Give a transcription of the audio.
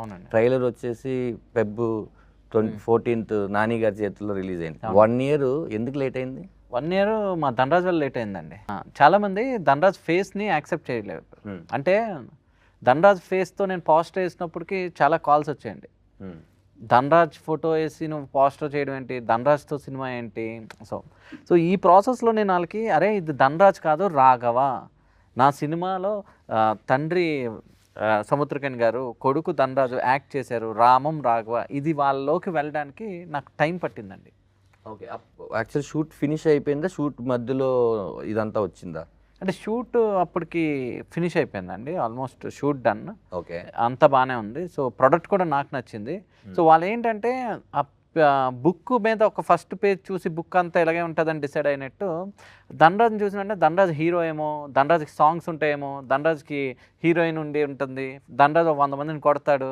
అవునండి. ట్రైలర్ వచ్చేసి Feb 14th Nani గారి చేతుల్లో రిలీజ్ అయింది. 1 year ఎందుకు లేట్ అయింది? 1 year మా ధనరాజ్ వల్ల లేట్ అయిందండి. చాలామంది ధనరాజ్ ఫేస్ని యాక్సెప్ట్ చేయలేరు. అంటే ధనరాజ్ ఫేస్తో నేను పోస్టర్ వేసినప్పటికీ చాలా కాల్స్ వచ్చాయండి. ధనరాజ్ ఫోటో వేసి నువ్వు పోస్టర్ చేయడం ఏంటి, ధనరాజ్తో సినిమా ఏంటి. సో ఈ ప్రాసెస్లో నేను వాళ్ళకి అరే ఇది ధనరాజ్ కాదు రాఘవ, నా సినిమాలో తండ్రి సముద్రకని గారు, కొడుకు ధనరాజు యాక్ట్ చేశారు, రామం రాఘవ, ఇది వాళ్ళలోకి వెళ్ళడానికి నాకు టైం పట్టిందండి. ఓకే. యాక్చువల్ షూట్ ఫినిష్ అయిపోయిందా? షూట్ మధ్యలో ఇదంతా వచ్చిందా? అంటే షూట్ అప్పటికి ఫినిష్ అయిపోయిందండి, ఆల్మోస్ట్ షూట్ డన్. ఓకే. అంత బాగానే ఉంది. సో ప్రొడక్ట్ కూడా నాకు నచ్చింది. సో వాళ్ళు ఏంటంటే బుక్ మీద ఒక ఫస్ట్ పేజ్ చూసి బుక్ అంతా ఇలాగే ఉంటుందని డిసైడ్ అయినట్టు ధనరాజ్ని చూసినంటే ధనరాజ్ హీరో ఏమో, ధనరాజ్కి సాంగ్స్ ఉంటాయేమో, ధనరాజ్కి హీరోయిన్ ఉండి ఉంటుంది, ధనరాజ్ 100 మందిని కొడతాడు,